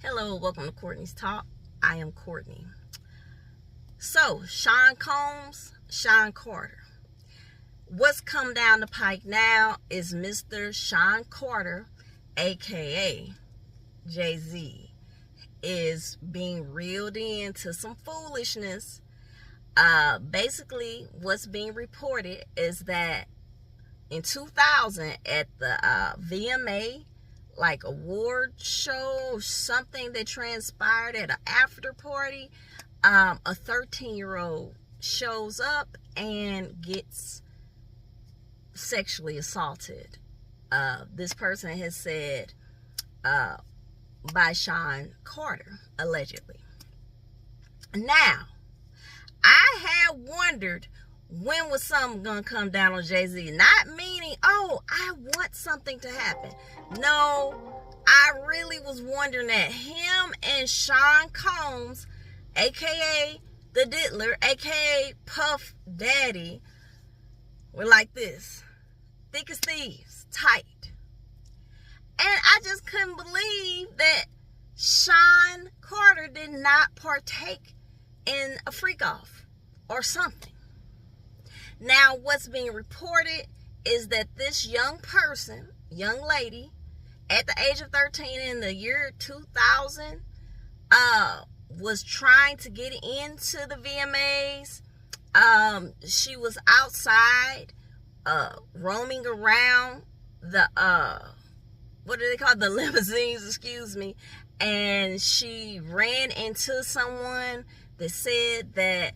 Hello, welcome to Courtney's Talk. I am Courtney. So, Sean Combs, Sean Carter. What's come down the pike now is Mr. Sean Carter, aka Jay-Z, is being reeled into some foolishness. Basically, what's being reported is that in 2000 at the VMA award show or something that transpired at an after party, a 13-year-old shows up and gets sexually assaulted. This person has said by Sean Carter, allegedly. Now, I had wondered, when was something gonna come down on Jay-Z? Not meaning, oh, I want something to happen. No, I really was wondering that him and Sean Combs, aka the Diddler, aka Puff Daddy, were like this, thick as thieves, tight. And I just couldn't believe that Sean Carter did not partake in a freak off or something. Now, what's being reported is that this young lady, at the age of 13 in the year 2000, was trying to get into the VMAs. She was outside, roaming around the, what do they call it? The limousines, and she ran into someone that said that,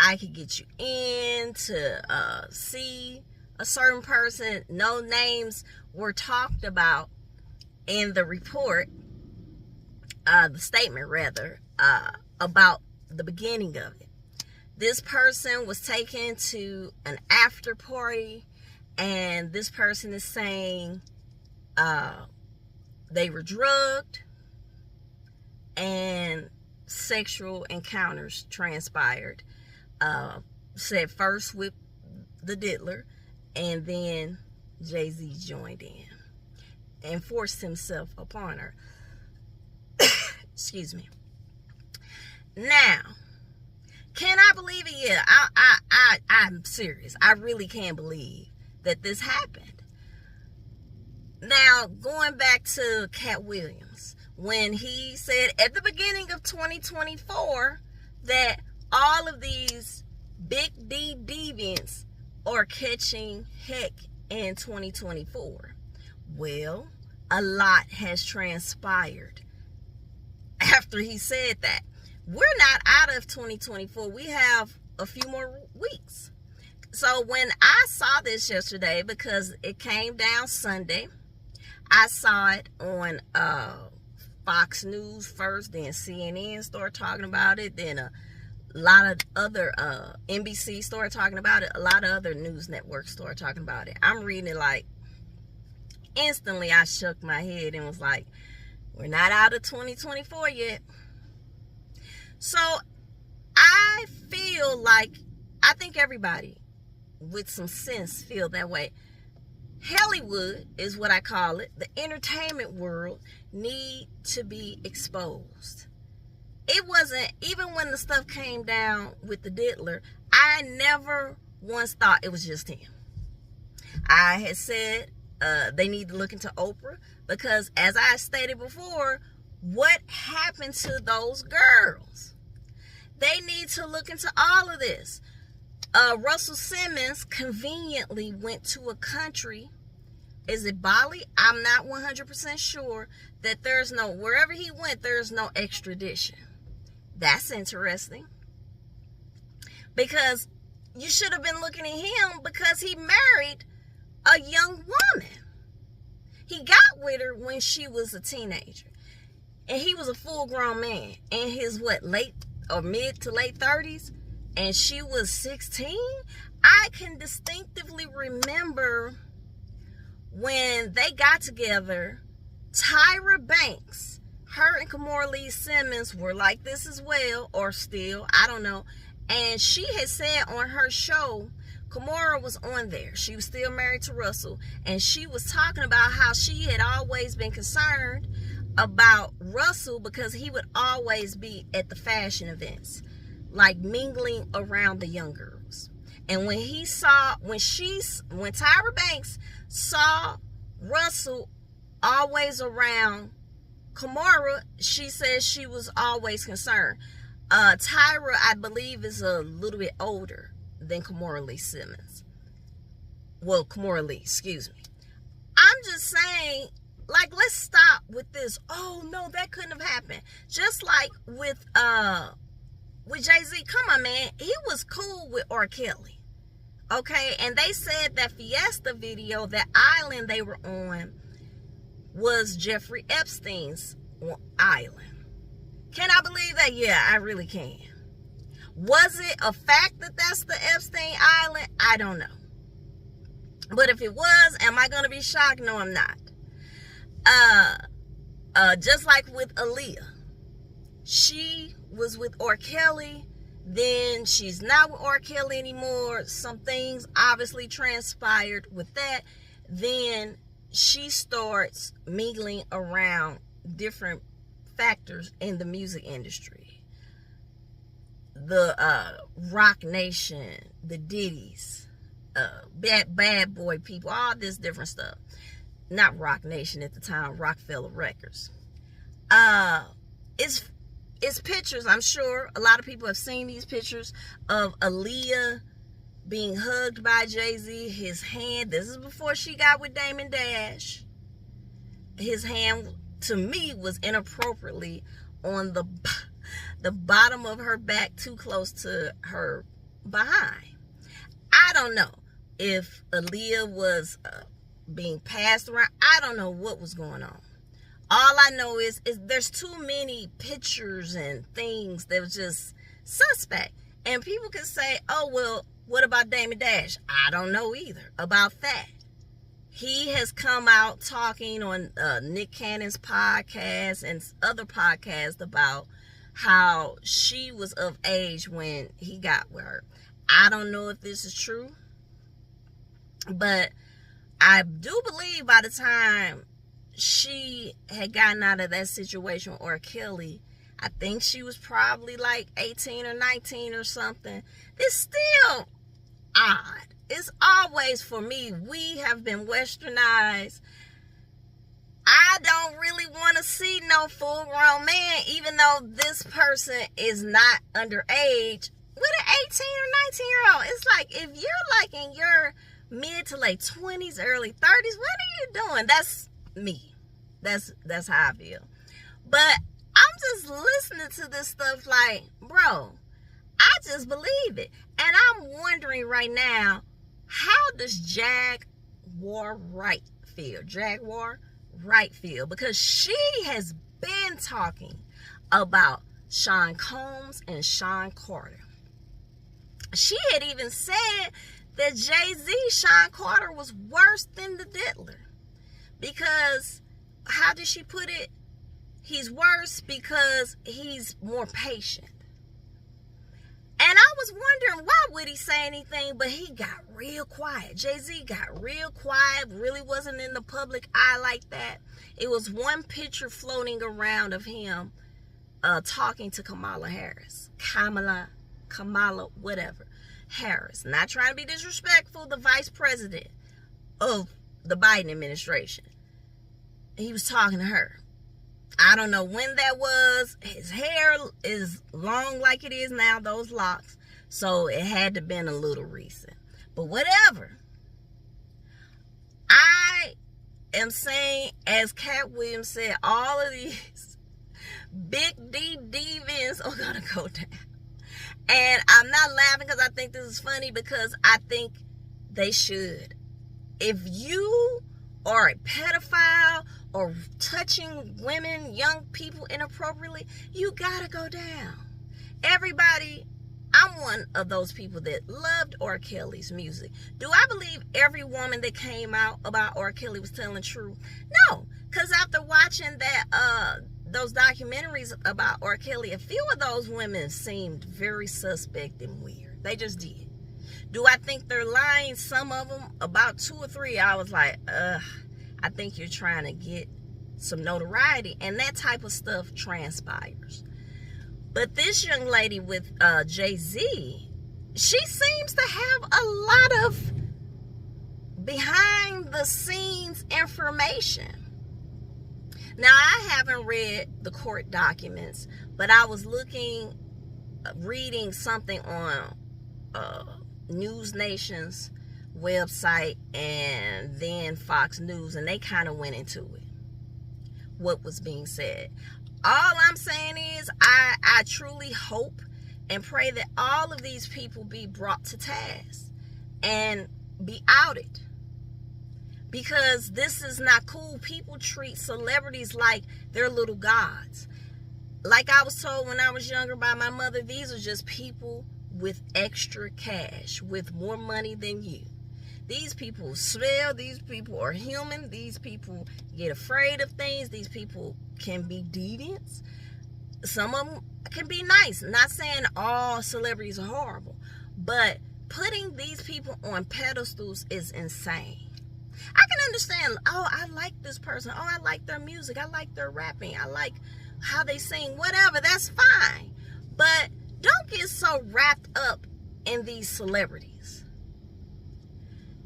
I could get you in to see a certain person. No names were talked about in the report, the statement rather, about the beginning of it. This person was taken to an after party, and this person is saying they were drugged and sexual encounters transpired. Said first with the Diddler, and then Jay-Z joined in and forced himself upon her. Excuse me. Now, can I believe it? Yeah, I'm serious. I really can't believe that this happened. Now, going back to Cat Williams, when he said at the beginning of 2024 that all of these big D deviants are catching heck in 2024. Well, a lot has transpired after he said that. We're not out of 2024. We have a few more weeks. So when I saw this yesterday, because it came down Sunday, I saw it on Fox News first, then CNN started talking about it, then a lot of other NBC started talking about it. A lot of other news networks started talking about it. I'm reading it like instantly. I shook my head and was like, we're not out of 2024 yet. So I feel like, I think everybody with some sense feel that way. Hellywood is what I call it. The entertainment world need to be exposed. It wasn't, even when the stuff came down with the Diddler, I never once thought it was just him. I had said they need to look into Oprah, because as I stated before, what happened to those girls? They need to look into all of this. Russell Simmons conveniently went to a country, is it Bali? I'm not 100% sure, that there's no, wherever he went, there's no extradition. That's interesting, because you should have been looking at him, because he married a young woman. He got with her when she was a teenager, and he was a full-grown man in his late or mid to late 30s, and she was 16. I can distinctively remember when they got together, Tyra Banks, her and Kimora Lee Simmons were like this as well, or still, I don't know. And she had said on her show, Kimora was on there. She was still married to Russell. And she was talking about how she had always been concerned about Russell because he would always be at the fashion events, like mingling around the young girls. And when Tyra Banks saw Russell always around Kimora, she says she was always concerned. Tyra, I believe, is a little bit older than Kimora Lee Simmons. Well, Kimora Lee, excuse me. I'm just saying, like, let's stop with this. Oh no, that couldn't have happened. Just like with Jay-Z, come on, man. He was cool with R. Kelly. Okay, and they said that Fiesta video, that island they were on, was Jeffrey Epstein's island. Can I believe that? Yeah, I really can. Was it a fact that that's the Epstein Island? I don't know. But if it was, am I going to be shocked? No, I'm not. Just like with Aaliyah. She was with R. Kelly. Then she's not with R. Kelly anymore. Some things obviously transpired with that. Then she starts mingling around different factors in the music industry. The Rock Nation, the Diddy's, bad boy people, all this different stuff. Not Rock Nation at the time, Rockefeller Records. It's pictures, I'm sure a lot of people have seen these pictures of Aaliyah being hugged by Jay-Z. His hand, this is before she got with Damon Dash. His hand, to me, was inappropriately on the bottom of her back, too close to her behind. I don't know if Aaliyah was being passed around. I don't know what was going on. All I know is there's too many pictures and things that was just suspect. And people can say, oh, well, what about Damon Dash? I don't know either about that. He has come out talking on Nick Cannon's podcast and other podcasts about how she was of age when he got with her. I don't know if this is true, but I do believe by the time she had gotten out of that situation with R. Kelly, I think she was probably like 18 or 19 or something. It's still odd. It's always, for me, we have been westernized. I don't really want to see no full-grown man, even though this person is not underage, with an 18 or 19-year-old. It's like, if you're like in your mid to late 20s, early 30s, what are you doing? That's me. That's how I feel. But I'm just listening to this stuff like, bro, I just believe it. And I'm wondering right now, how does Jaguar Wright feel? Because she has been talking about Sean Combs and Sean Carter. She had even said that Jay-Z, Sean Carter, was worse than the Diddler. Because, how did she put it? He's worse because he's more patient. And I was wondering, why would he say anything? But he got real quiet. Jay-Z got real quiet, really wasn't in the public eye like that. It was one picture floating around of him talking to Kamala, whatever, Harris. Not trying to be disrespectful, the vice president of the Biden administration. He was talking to her. I don't know when that was. His hair is long like it is now, those locks. So it had to have been a little recent. But whatever. I am saying, as Cat Williams said, all of these big D divas are going to go down. And I'm not laughing because I think this is funny, because I think they should. If you are a pedophile or touching women, young people inappropriately, you gotta go down. Everybody, I'm one of those people that loved R. Kelly's music. Do I believe every woman that came out about R. Kelly was telling the truth? No, because after watching that, those documentaries about R. Kelly, a few of those women seemed very suspect and weird. They just did. Do I think they're lying? Some of them, about 2 or 3, I was like, I think you're trying to get some notoriety, and that type of stuff transpires. But this young lady with Jay-Z, she seems to have a lot of behind the scenes information. Now, I haven't read the court documents, but I was reading something on News Nation's website and then Fox News, and they kind of went into it, what was being said. All I'm saying is I truly hope and pray that all of these people be brought to task and be outed, because this is not cool. People treat celebrities like they're little gods. Like I was told when I was younger by my mother, these are just people with extra cash, with more money than you. These people smell, these people are human, these people get afraid of things, these people can be deviants. Some of them can be nice. Not saying all celebrities are horrible, but putting these people on pedestals is insane. I can understand, oh, I like this person, oh, I like their music, I like their rapping, I like how they sing, whatever, that's fine. But don't get so wrapped up in these celebrities.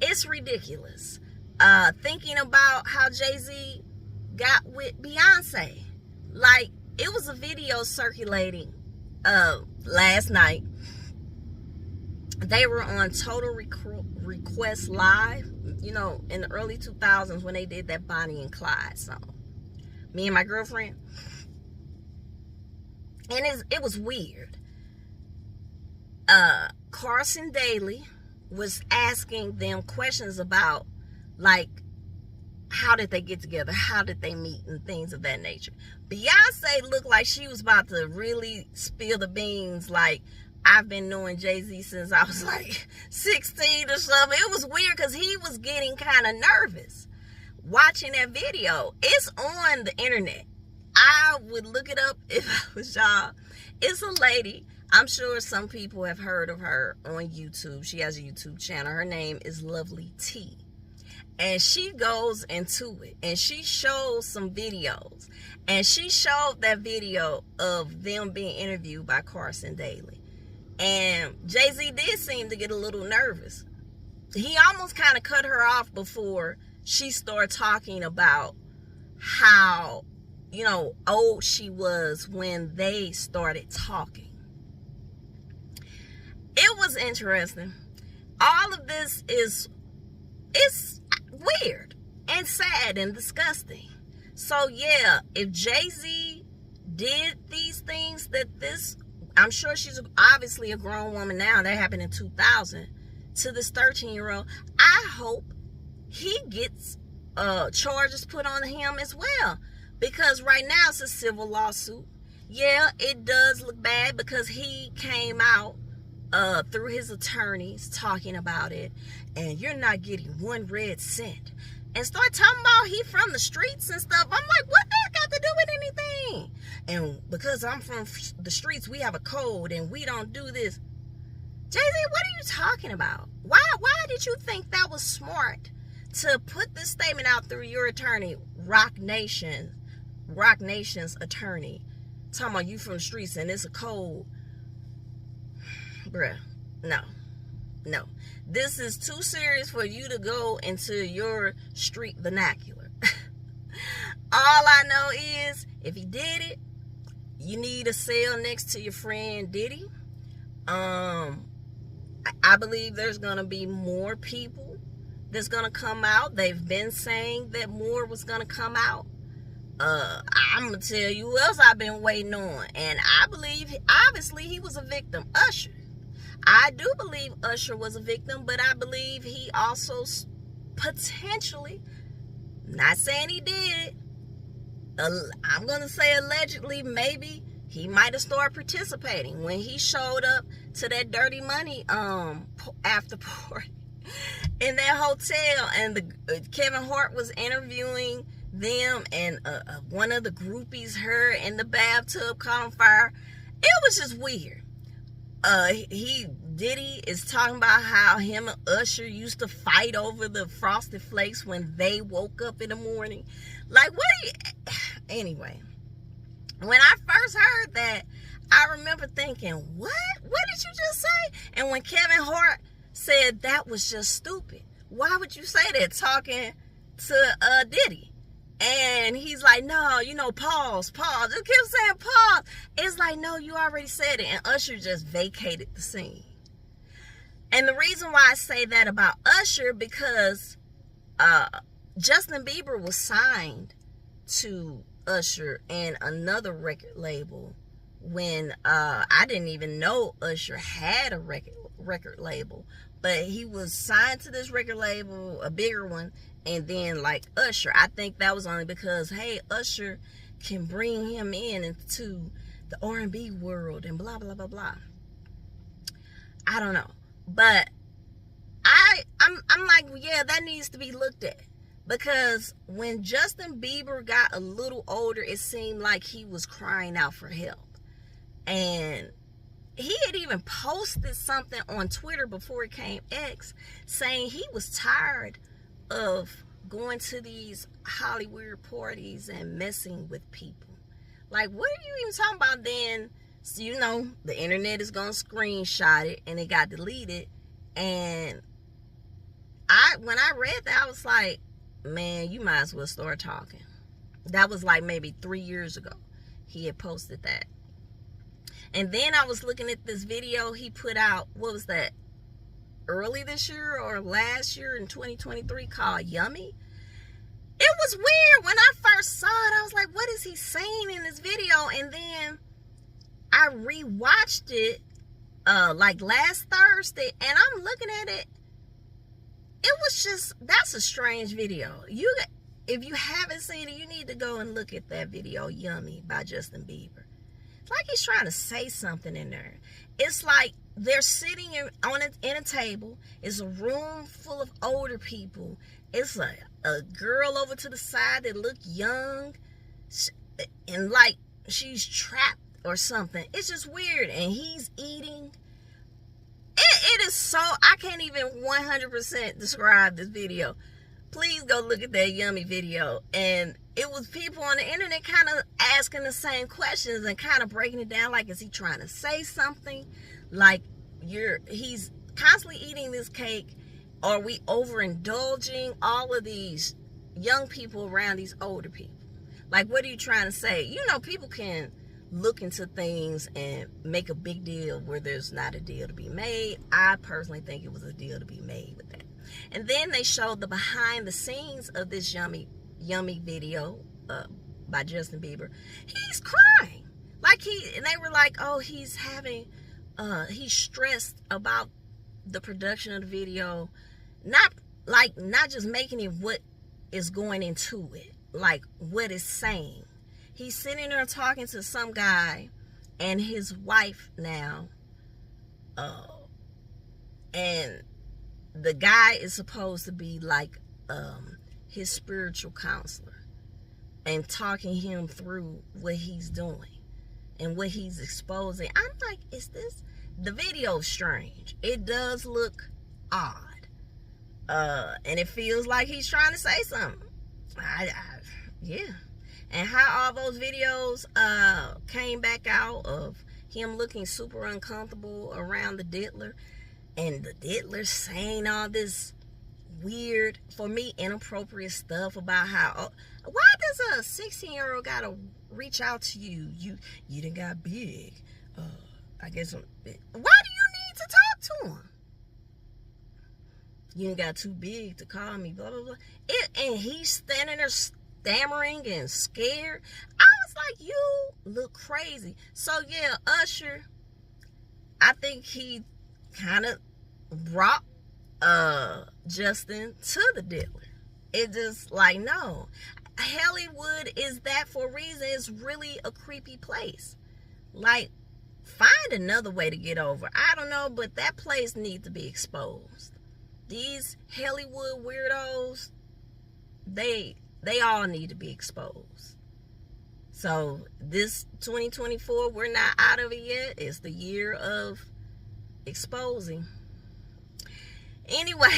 It's ridiculous. Thinking about how Jay-Z got with Beyonce. Like, it was a video circulating last night. They were on Total Request Live, you know, in the early 2000s when they did that Bonnie and Clyde song. Me and my girlfriend. And it was weird. Carson Daly was asking them questions about, like, how did they get together? How did they meet? And things of that nature. Beyonce looked like she was about to really spill the beans. Like, I've been knowing Jay-Z since I was like 16 or something. It was weird because he was getting kind of nervous watching that video. It's on the internet. I would look it up if I was y'all. It's a lady. I'm sure some people have heard of her on YouTube. She has a YouTube channel. Her name is Lovely T. And she goes into it. And she shows some videos. And she showed that video of them being interviewed by Carson Daly. And Jay-Z did seem to get a little nervous. He almost kind of cut her off before she started talking about how, you know, old she was when they started talking. It was interesting. All of this is weird and sad and disgusting. So yeah, if Jay-Z did these things, I'm sure she's obviously a grown woman now. That happened in 2000 to this 13-year-old. I hope he gets charges put on him as well, because right now it's a civil lawsuit. Yeah, it does look bad because he came out through his attorneys talking about it, and you're not getting one red cent, and start talking about he from the streets and stuff. I'm like, what that got to do with anything? And because I'm from the streets, we have a code and we don't do this. Jay-Z, what are you talking about? Why did you think that was smart to put this statement out through your attorney, Rock Nation's attorney, talking about you from the streets and it's a code? Bruh, no. This is too serious for you to go into your street vernacular. All I know is, if he did it, you need a cell next to your friend Diddy. I believe there's going to be more people that's going to come out. They've been saying that more was going to come out. I'm going to tell you who else I've been waiting on. And I believe, obviously, he was a victim. Usher. I do believe Usher was a victim, but I believe he also potentially, not saying he did, I'm going to say allegedly, maybe he might have started participating when he showed up to that Dirty Money after party in that hotel, and Kevin Hart was interviewing them, and one of the groupies, her in the bathtub, caught on fire. It was just weird. Diddy is talking about how him and Usher used to fight over the Frosted Flakes when they woke up in the morning. Like, anyway, when I first heard that, I remember thinking, what did you just say? And when Kevin Hart said that was just stupid, why would you say that talking to Diddy? And he's like, no, pause. Just keep saying pause. It's like, no, you already said it. And Usher just vacated the scene. And the reason why I say that about Usher, because Justin Bieber was signed to Usher and another record label when I didn't even know Usher had a record label. But he was signed to this record label, a bigger one, and then like Usher. I think that was only because, hey, Usher can bring him into the R&B world and blah, blah, blah, blah. I don't know. But I'm like, yeah, that needs to be looked at. Because when Justin Bieber got a little older, it seemed like he was crying out for help. And he had even posted something on Twitter before it came X, saying he was tired of going to these Hollywood parties and messing with people. Like, what are you even talking about then? So, the internet is going to screenshot it and it got deleted. And when I read that, I was like, man, you might as well start talking. That was like maybe 3 years ago. He had posted that. And then I was looking at this video he put out, what was that, early this year or last year in 2023, called Yummy. It was weird. When I first saw it, I was like, what is he saying in this video? And then I rewatched it like last Thursday, and I'm looking at it. It was just, that's a strange video. If you haven't seen it, you need to go and look at that video, Yummy, by Justin Bieber. It's like he's trying to say something in there. It's like they're sitting in a table. It's a room full of older people. It's a girl over to the side that look young, and like she's trapped or something. It's just weird. And he's eating. It is so, I can't even 100% describe this video. Please go look at that Yummy video. And it was people on the internet kind of asking the same questions and kind of breaking it down. Like, is he trying to say something? Like, he's constantly eating this cake. Are we overindulging all of these young people around these older people? Like, what are you trying to say? People can look into things and make a big deal where there's not a deal to be made. I personally think it was a deal to be made with that. And then they showed the behind the scenes of this Yummy video by Justin Bieber. He's crying. And they were like, oh, he's stressed about the production of the video. Not just making it what is going into it, like what it's saying. He's sitting there talking to some guy and his wife now. And the guy is supposed to be like his spiritual counselor and talking him through what he's doing and what he's exposing. I'm like, the video's strange. It does look odd. And it feels like he's trying to say something. Yeah. And how all those videos came back out of him looking super uncomfortable around the diddler, and the diddler saying all this weird, for me, inappropriate stuff about how, why does a 16-year-old gotta reach out to you? You done got big. I guess, why do you need to talk to him? You done got too big to call me, blah, blah, blah. And he's standing there stammering and scared. I was like, you look crazy. So yeah, Usher, I think he kind of brought Justin to the diddler. It just like, no, Hellywood is that for a reason. It's really a creepy place. Like, find another way to get over. I don't know, but that place needs to be exposed. These Hellywood weirdos, they all need to be exposed. So this 2024, we're not out of it yet. It's the year of exposing. Anyway,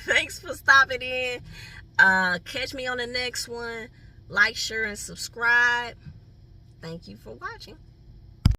thanks for stopping in. Catch me on the next one. Like, share, and subscribe. Thank you for watching.